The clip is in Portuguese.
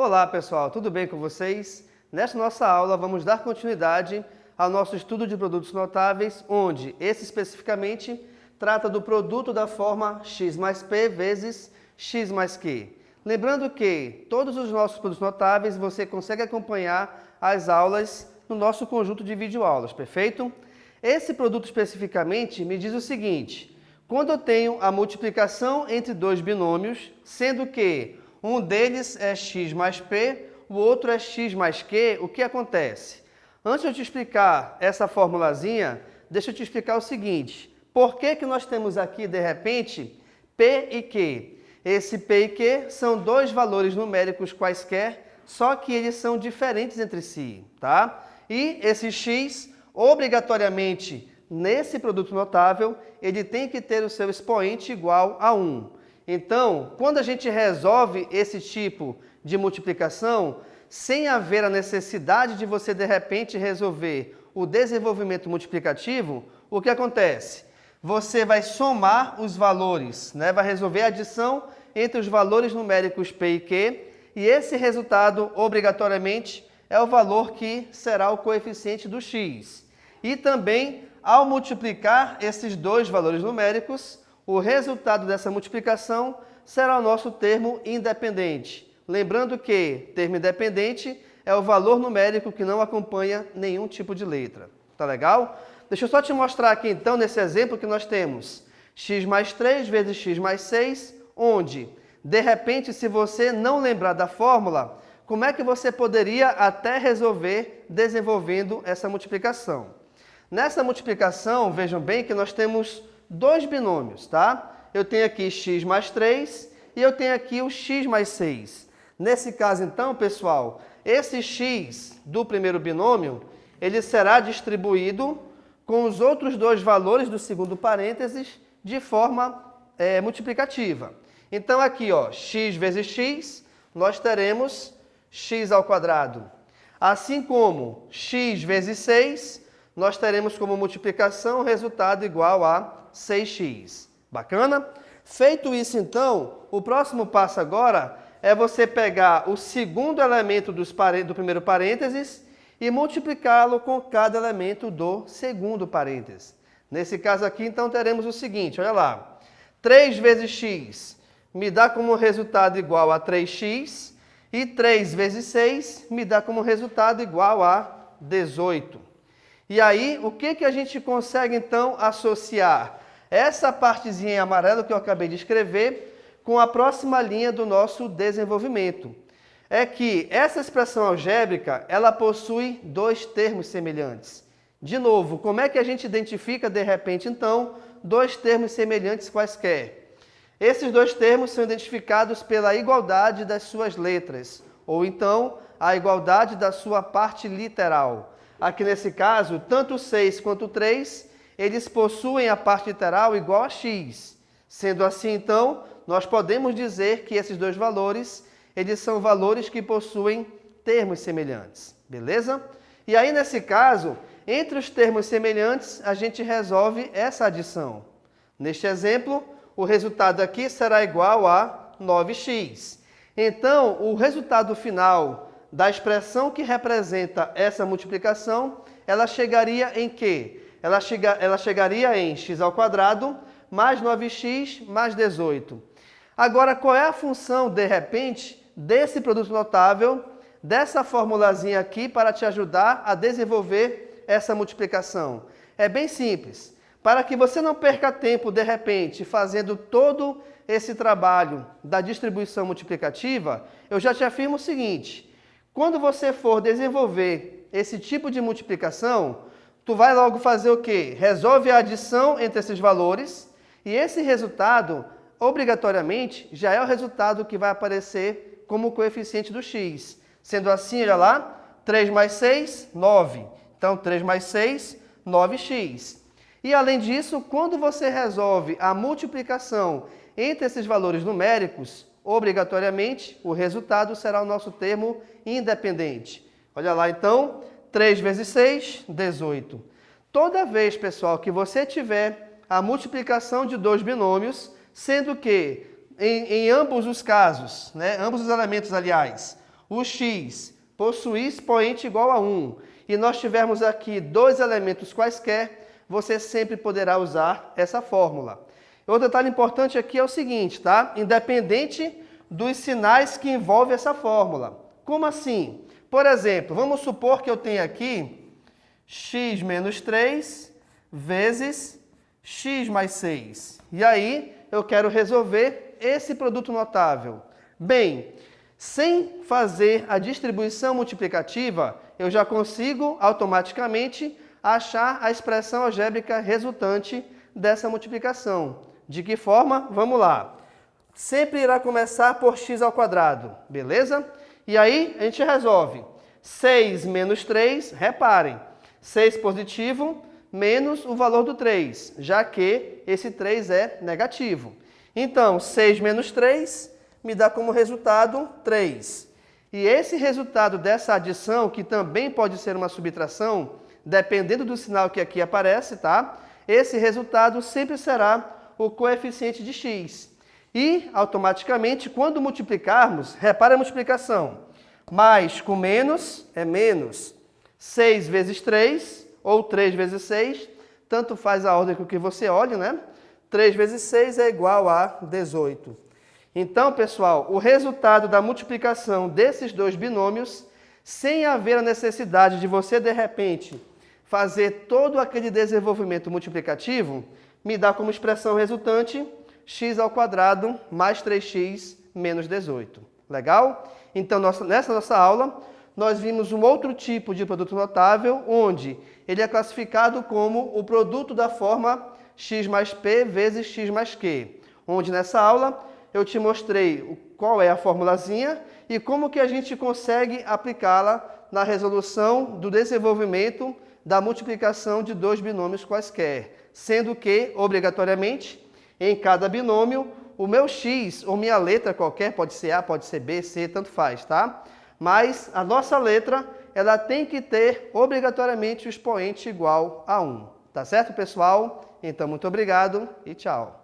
Olá pessoal, tudo bem com vocês? Nesta nossa aula vamos dar continuidade ao nosso estudo de produtos notáveis, onde esse especificamente trata do produto da forma x mais p vezes x mais q. Lembrando que todos os nossos produtos notáveis você consegue acompanhar as aulas no nosso conjunto de videoaulas, perfeito? Esse produto especificamente me diz o seguinte: quando eu tenho a multiplicação entre dois binômios, sendo que um deles é x mais p, o outro é x mais q, o que acontece? Antes de eu te explicar essa formulazinha, deixa eu te explicar o seguinte: por que nós temos aqui, de repente, p e q? Esse p e q são dois valores numéricos quaisquer, só que eles são diferentes entre si, tá? E esse x, obrigatoriamente, nesse produto notável, ele tem que ter o seu expoente igual a 1. Então, quando a gente resolve esse tipo de multiplicação, sem haver a necessidade de você, de repente, resolver o desenvolvimento multiplicativo, o que acontece? Você vai somar os valores, né? Vai resolver a adição entre os valores numéricos p e q, e esse resultado, obrigatoriamente, é o valor que será o coeficiente do x. E também, ao multiplicar esses dois valores numéricos, o resultado dessa multiplicação será o nosso termo independente. Lembrando que termo independente é o valor numérico que não acompanha nenhum tipo de letra. Tá legal? Deixa eu só te mostrar aqui então, nesse exemplo, que nós temos x mais 3 vezes x mais 6, onde, de repente, se você não lembrar da fórmula, como é que você poderia até resolver desenvolvendo essa multiplicação? Nessa multiplicação, vejam bem que nós temos dois binômios, tá? Eu tenho aqui x mais 3 e eu tenho aqui o x mais 6. Nesse caso, então, pessoal, esse x do primeiro binômio, ele será distribuído com os outros dois valores do segundo parênteses de forma multiplicativa. Então, aqui, ó, x vezes x, nós teremos x ao quadrado. Assim como x vezes 6, nós teremos como multiplicação o resultado igual a 6x. Bacana? Feito isso, então, o próximo passo agora é você pegar o segundo elemento do primeiro parênteses e multiplicá-lo com cada elemento do segundo parênteses. Nesse caso aqui, então, teremos o seguinte, olha lá. 3 vezes x me dá como resultado igual a 3x e 3 vezes 6 me dá como resultado igual a 18. E aí, o que a gente consegue, então, associar essa partezinha em amarelo que eu acabei de escrever com a próxima linha do nosso desenvolvimento? É que essa expressão algébrica, ela possui dois termos semelhantes. De novo, como é que a gente identifica, de repente, então, dois termos semelhantes quaisquer? Esses dois termos são identificados pela igualdade das suas letras, ou então a igualdade da sua parte literal. Aqui nesse caso, tanto o 6 quanto o 3, eles possuem a parte literal igual a x. Sendo assim, então, nós podemos dizer que esses dois valores, eles são valores que possuem termos semelhantes. Beleza? E aí, nesse caso, entre os termos semelhantes, a gente resolve essa adição. Neste exemplo, o resultado aqui será igual a 9x. Então, o resultado final da expressão que representa essa multiplicação, ela chegaria em quê? Ela chegaria em x ao quadrado mais 9x mais 18. Agora, qual é a função, de repente, desse produto notável, dessa formulazinha aqui, para te ajudar a desenvolver essa multiplicação? É bem simples. Para que você não perca tempo, de repente, fazendo todo esse trabalho da distribuição multiplicativa, eu já te afirmo o seguinte: quando você for desenvolver esse tipo de multiplicação, tu vai logo fazer o quê? Resolve a adição entre esses valores e esse resultado, obrigatoriamente, já é o resultado que vai aparecer como coeficiente do x. Sendo assim, olha lá, 3 mais 6, 9. Então, 3 mais 6, 9x. E, além disso, quando você resolve a multiplicação entre esses valores numéricos, obrigatoriamente, o resultado será o nosso termo independente. Olha lá, então, 3 vezes 6, 18. Toda vez, pessoal, que você tiver a multiplicação de dois binômios, sendo que, em ambos os casos, né, ambos os elementos, aliás, o x possuir expoente igual a 1, e nós tivermos aqui dois elementos quaisquer, você sempre poderá usar essa fórmula. Outro detalhe importante aqui é o seguinte, tá? Independente dos sinais que envolvem essa fórmula. Como assim? Por exemplo, vamos supor que eu tenha aqui x menos 3 vezes x mais 6. E aí, eu quero resolver esse produto notável. Bem, sem fazer a distribuição multiplicativa, eu já consigo automaticamente achar a expressão algébrica resultante dessa multiplicação. De que forma? Vamos lá. Sempre irá começar por x ao quadrado, beleza? E aí, a gente resolve. 6 menos 3, reparem, 6 positivo menos o valor do 3, já que esse 3 é negativo. Então, 6 menos 3 me dá como resultado 3. E esse resultado dessa adição, que também pode ser uma subtração, dependendo do sinal que aqui aparece, tá? Esse resultado sempre será o coeficiente de x. E, automaticamente, quando multiplicarmos, repare a multiplicação. Mais com menos é menos. 6 vezes 3, ou 3 vezes 6, tanto faz a ordem com que você olhe, né? 3 vezes 6 é igual a 18. Então, pessoal, o resultado da multiplicação desses dois binômios, sem haver a necessidade de você, de repente, fazer todo aquele desenvolvimento multiplicativo, me dá como expressão resultante x ao quadrado mais 3x menos 18. Legal? Então, nessa nossa aula, nós vimos um outro tipo de produto notável, onde ele é classificado como o produto da forma x mais p vezes x mais q. Onde nessa aula eu te mostrei qual é a formulazinha e como que a gente consegue aplicá-la na resolução do desenvolvimento da multiplicação de dois binômios quaisquer. Sendo que, obrigatoriamente, em cada binômio, o meu x, ou minha letra qualquer, pode ser A, pode ser B, C, tanto faz, tá? Mas a nossa letra, ela tem que ter, obrigatoriamente, o expoente igual a 1. Tá certo, pessoal? Então, muito obrigado e tchau.